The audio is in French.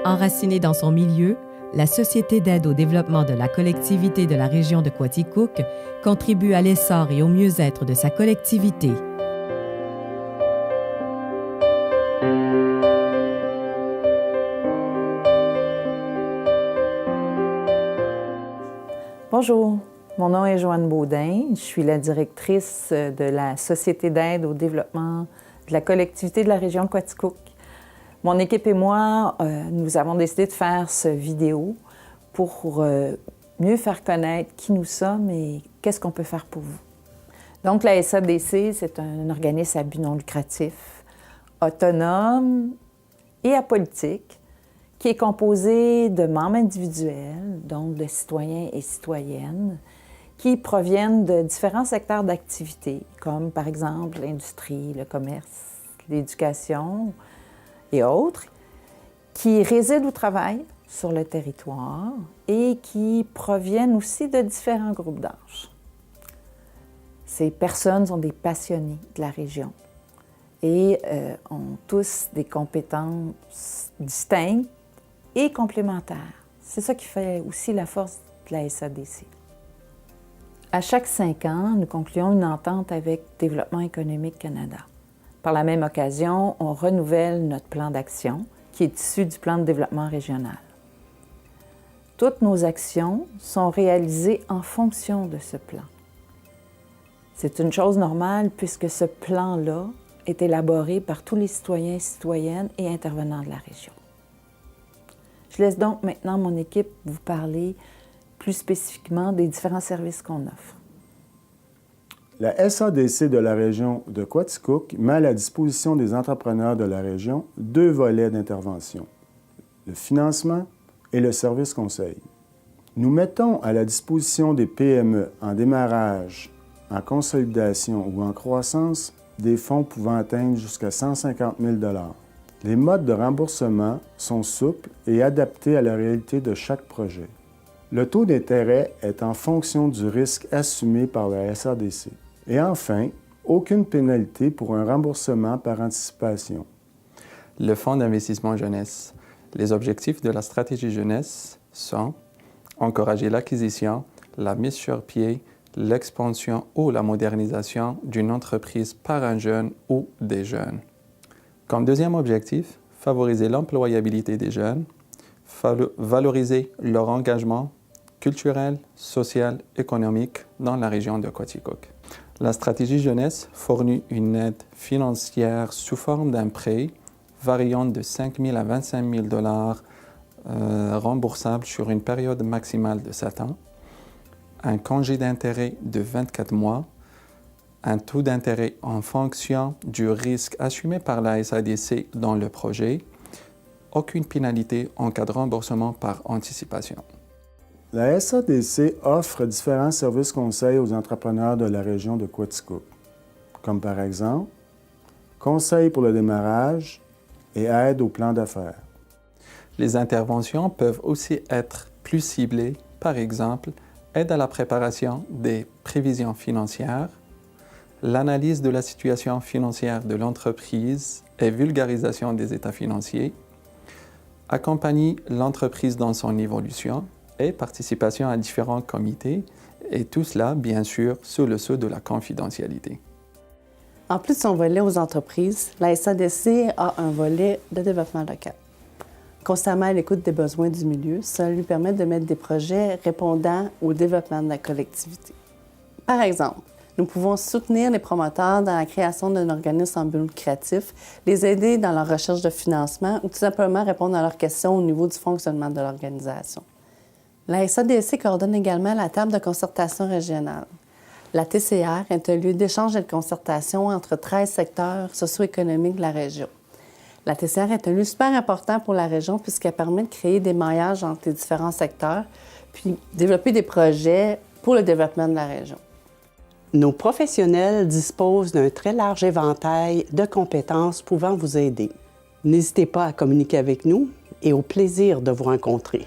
Enracinée dans son milieu, la Société d'aide au développement de la collectivité de la région de Quaticook contribue à l'essor et au mieux-être de sa collectivité. Bonjour, mon nom est Joanne Baudin. Je suis la directrice de la Société d'aide au développement de la collectivité de la région de Quaticook. Mon équipe et moi, nous avons décidé de faire ce vidéo pour mieux faire connaître qui nous sommes et qu'est-ce qu'on peut faire pour vous. Donc, la SADC, c'est un organisme à but non lucratif, autonome et apolitique, qui est composé de membres individuels, donc de citoyens et citoyennes, qui proviennent de différents secteurs d'activité, comme par exemple l'industrie, le commerce, l'éducation et autres, qui résident ou travaillent sur le territoire et qui proviennent aussi de différents groupes d'âge. Ces personnes sont des passionnés de la région et ont tous des compétences distinctes et complémentaires. C'est ça qui fait aussi la force de la SADC. À chaque 5 ans, nous concluons une entente avec Développement économique Canada. Par la même occasion, on renouvelle notre plan d'action qui est issu du plan de développement régional. Toutes nos actions sont réalisées en fonction de ce plan. C'est une chose normale puisque ce plan-là est élaboré par tous les citoyens, citoyennes et intervenants de la région. Je laisse donc maintenant mon équipe vous parler plus spécifiquement des différents services qu'on offre. La SADC de la région de Quaticook met à la disposition des entrepreneurs de la région 2 volets d'intervention, le financement et le service conseil. Nous mettons à la disposition des PME en démarrage, en consolidation ou en croissance des fonds pouvant atteindre jusqu'à 150 000 $. Les modes de remboursement sont souples et adaptés à la réalité de chaque projet. Le taux d'intérêt est en fonction du risque assumé par la SADC. Et enfin, aucune pénalité pour un remboursement par anticipation. Le Fonds d'investissement jeunesse. Les objectifs de la stratégie jeunesse sont encourager l'acquisition, la mise sur pied, l'expansion ou la modernisation d'une entreprise par un jeune ou des jeunes. Comme deuxième objectif, favoriser l'employabilité des jeunes, valoriser leur engagement culturel, social, économique dans la région de Quaticook. La stratégie jeunesse fournit une aide financière sous forme d'un prêt variant de 5 000 à 25 000 $ remboursable sur une période maximale de 7 ans, un congé d'intérêt de 24 mois, un taux d'intérêt en fonction du risque assumé par la SADC dans le projet, aucune pénalité en cas de remboursement par anticipation. La SADC offre différents services conseils aux entrepreneurs de la région de Quaticook, comme par exemple conseils pour le démarrage et aide au plan d'affaires. Les interventions peuvent aussi être plus ciblées, par exemple, aide à la préparation des prévisions financières, l'analyse de la situation financière de l'entreprise et vulgarisation des états financiers, accompagner l'entreprise dans son évolution et participation à différents comités, et tout cela, bien sûr, sous le sceau de la confidentialité. En plus de son volet aux entreprises, la SADC a un volet de développement local. Constamment à l'écoute des besoins du milieu, ça lui permet de mettre des projets répondant au développement de la collectivité. Par exemple, nous pouvons soutenir les promoteurs dans la création d'un organisme en but lucratif, les aider dans leur recherche de financement ou tout simplement répondre à leurs questions au niveau du fonctionnement de l'organisation. La SADC coordonne également la table de concertation régionale. La TCR est un lieu d'échange et de concertation entre 13 secteurs socio-économiques de la région. La TCR est un lieu super important pour la région puisqu'elle permet de créer des maillages entre les différents secteurs puis développer des projets pour le développement de la région. Nos professionnels disposent d'un très large éventail de compétences pouvant vous aider. N'hésitez pas à communiquer avec nous et au plaisir de vous rencontrer.